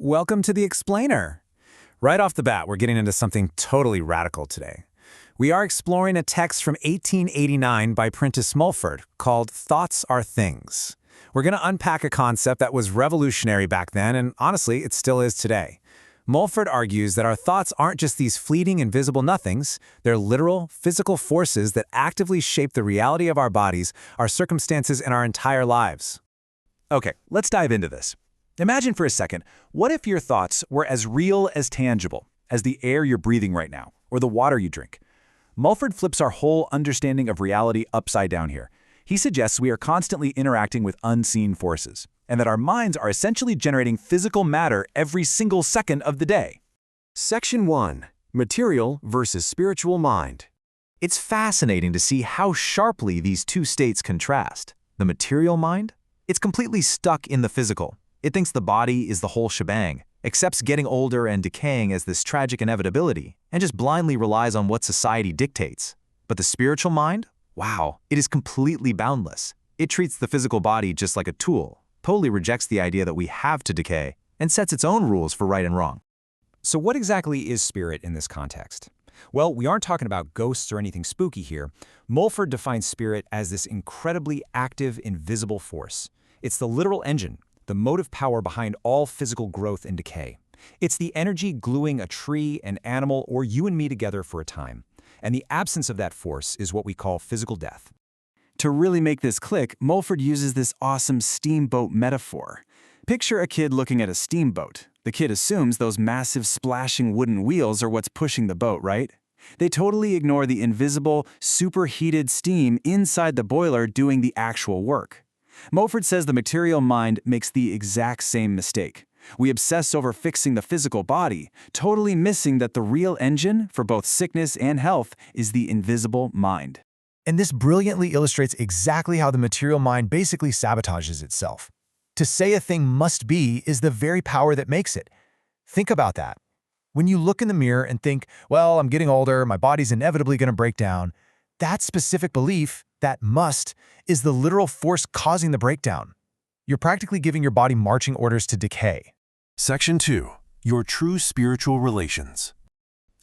Welcome to the Explainer. Right off the bat, we're getting into something totally radical today. We are exploring a text from 1889 by Prentice Mulford called Thoughts Are Things. We're going to unpack a concept that was revolutionary back then, and honestly, it still is today. Mulford argues that our thoughts aren't just these fleeting, invisible nothings. They're literal, physical forces that actively shape the reality of our bodies, our circumstances, and our entire lives. Okay, let's dive into this. Imagine for a second, what if your thoughts were as real as tangible as the air you're breathing right now, or the water you drink? Mulford flips our whole understanding of reality upside down here. He suggests we are constantly interacting with unseen forces, and that our minds are essentially generating physical matter every single second of the day. Section 1. Material versus spiritual mind. It's fascinating to see how sharply these two states contrast. The material mind? It's completely stuck in the physical. It thinks the body is the whole shebang, accepts getting older and decaying as this tragic inevitability, and just blindly relies on what society dictates. But the spiritual mind? Wow, it is completely boundless. It treats the physical body just like a tool, totally rejects the idea that we have to decay, and sets its own rules for right and wrong. So what exactly is spirit in this context? Well, we aren't talking about ghosts or anything spooky here. Mulford defines spirit as this incredibly active, invisible force. It's the literal engine, the motive power behind all physical growth and decay. It's the energy gluing a tree, an animal, or you and me together for a time. And the absence of that force is what we call physical death. To really make this click, Mulford uses this awesome steamboat metaphor. Picture a kid looking at a steamboat. The kid assumes those massive splashing wooden wheels are what's pushing the boat, right? They totally ignore the invisible, superheated steam inside the boiler doing the actual work. Mulford says the material mind makes the exact same mistake. We obsess over fixing the physical body, totally missing that the real engine for both sickness and health is the invisible mind. And this brilliantly illustrates exactly how the material mind basically sabotages itself. To say a thing must be is the very power that makes it. Think about that. When you look in the mirror and think, well, I'm getting older, my body's inevitably going to break down, that specific belief, that must, is the literal force causing the breakdown. You're practically giving your body marching orders to decay. Section 2. Your true spiritual relations.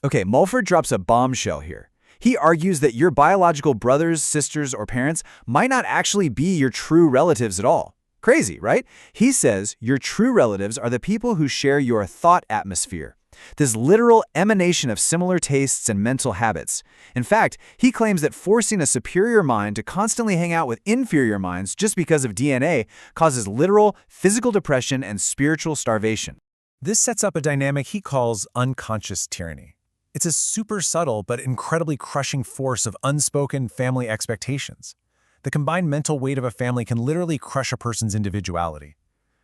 Okay, Mulford drops a bombshell here. He argues that your biological brothers, sisters, or parents might not actually be your true relatives at all. Crazy, right? He says your true relatives are the people who share your thought atmosphere, this literal emanation of similar tastes and mental habits. In fact, he claims that forcing a superior mind to constantly hang out with inferior minds just because of DNA causes literal physical depression and spiritual starvation. This sets up a dynamic he calls unconscious tyranny. It's a super subtle but incredibly crushing force of unspoken family expectations. The combined mental weight of a family can literally crush a person's individuality.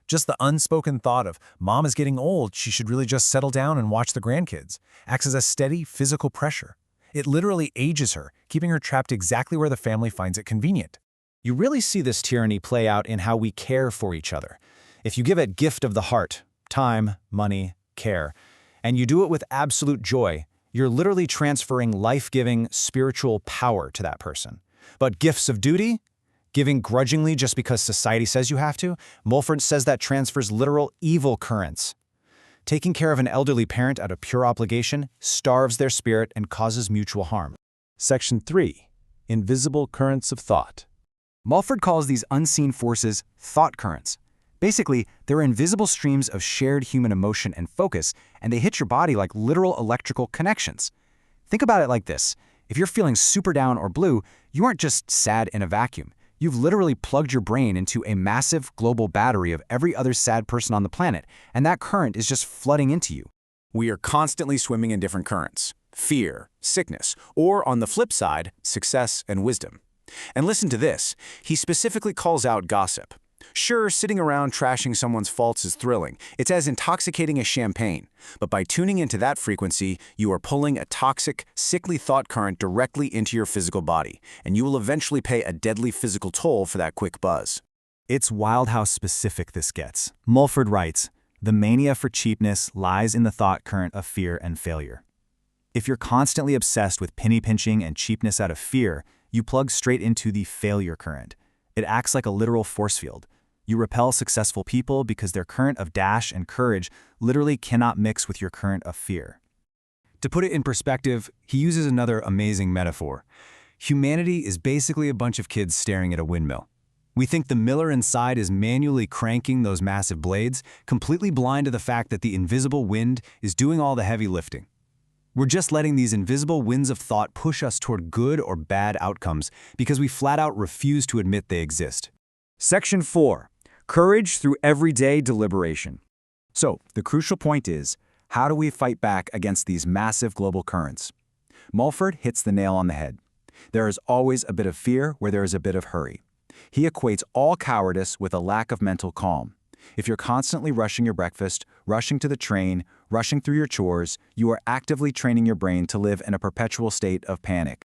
Just the unspoken thought of, mom is getting old, she should really just settle down and watch the grandkids, acts as a steady physical pressure. It literally ages her, keeping her trapped exactly where the family finds it convenient. You really see this tyranny play out in how we care for each other. If you give a gift of the heart, time, money, care, and you do it with absolute joy, you're literally transferring life-giving spiritual power to that person. But gifts of duty? Giving grudgingly just because society says you have to? Mulford says that transfers literal evil currents. Taking care of an elderly parent out of pure obligation starves their spirit and causes mutual harm. Section 3. Invisible currents of thought. Mulford calls these unseen forces thought currents. Basically, they're invisible streams of shared human emotion and focus, and they hit your body like literal electrical connections. Think about it like this. If you're feeling super down or blue, you aren't just sad in a vacuum. You've literally plugged your brain into a massive global battery of every other sad person on the planet, and that current is just flooding into you. We are constantly swimming in different currents: fear, sickness, or on the flip side, success and wisdom. And listen to this. He specifically calls out gossip. Sure, sitting around trashing someone's faults is thrilling. It's as intoxicating as champagne. But by tuning into that frequency, you are pulling a toxic, sickly thought current directly into your physical body, and you will eventually pay a deadly physical toll for that quick buzz. It's wild how specific this gets. Mulford writes, "The mania for cheapness lies in the thought current of fear and failure." If you're constantly obsessed with penny pinching and cheapness out of fear, you plug straight into the failure current. It acts like a literal force field. You repel successful people because their current of dash and courage literally cannot mix with your current of fear. To put it in perspective, he uses another amazing metaphor. Humanity is basically a bunch of kids staring at a windmill. We think the miller inside is manually cranking those massive blades, completely blind to the fact that the invisible wind is doing all the heavy lifting. We're just letting these invisible winds of thought push us toward good or bad outcomes because we flat out refuse to admit they exist. Section 4. Courage through everyday deliberation. So, the crucial point is, how do we fight back against these massive global currents? Mulford hits the nail on the head. There is always a bit of fear where there is a bit of hurry. He equates all cowardice with a lack of mental calm. If you're constantly rushing your breakfast, rushing to the train, rushing through your chores, you are actively training your brain to live in a perpetual state of panic.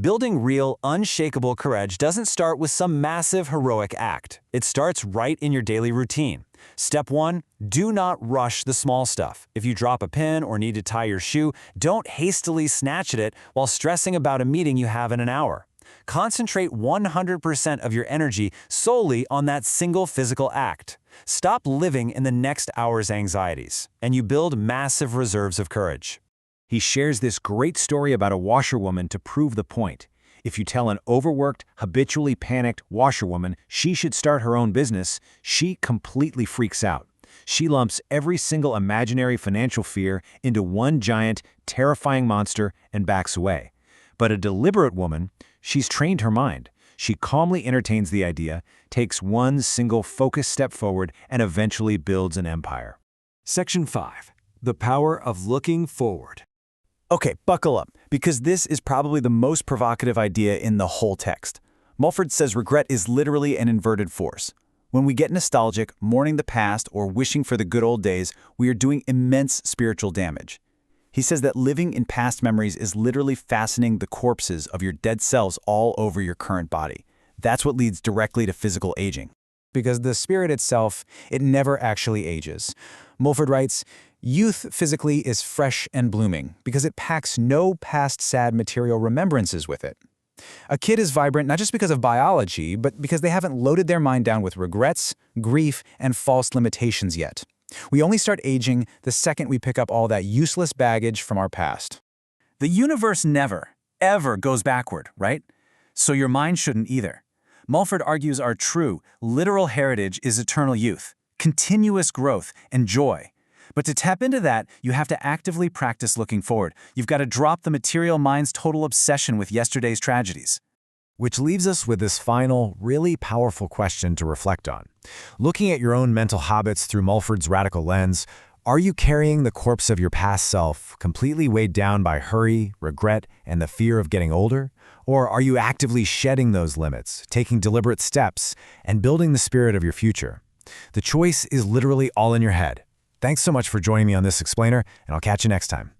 Building real, unshakable courage doesn't start with some massive heroic act. It starts right in your daily routine. Step 1, do not rush the small stuff. If you drop a pin or need to tie your shoe, don't hastily snatch at it while stressing about a meeting you have in an hour. Concentrate 100% of your energy solely on that single physical act. Stop living in the next hour's anxieties, and you build massive reserves of courage. He shares this great story about a washerwoman to prove the point. If you tell an overworked, habitually panicked washerwoman she should start her own business, she completely freaks out. She lumps every single imaginary financial fear into one giant, terrifying monster and backs away. But a deliberate woman, she's trained her mind. She calmly entertains the idea, takes one single focused step forward, and eventually builds an empire. Section 5. The power of looking forward. Okay, buckle up, because this is probably the most provocative idea in the whole text. Mulford says regret is literally an inverted force. When we get nostalgic, mourning the past, or wishing for the good old days, we are doing immense spiritual damage. He says that living in past memories is literally fastening the corpses of your dead selves all over your current body. That's what leads directly to physical aging. Because the spirit itself, it never actually ages. Mulford writes, "Youth physically is fresh and blooming because it packs no past sad material remembrances with it. A kid is vibrant not just because of biology, but because they haven't loaded their mind down with regrets, grief, and false limitations yet. We only start aging the second we pick up all that useless baggage from our past." The universe never, ever goes backward, right? So your mind shouldn't either. Mulford argues our true, literal heritage is eternal youth, continuous growth, and joy. But to tap into that, you have to actively practice looking forward. You've got to drop the material mind's total obsession with yesterday's tragedies. Which leaves us with this final, really powerful question to reflect on. Looking at your own mental habits through Mulford's radical lens, are you carrying the corpse of your past self, completely weighed down by hurry, regret, and the fear of getting older? Or are you actively shedding those limits, taking deliberate steps, and building the spirit of your future? The choice is literally all in your head. Thanks so much for joining me on this explainer, and I'll catch you next time.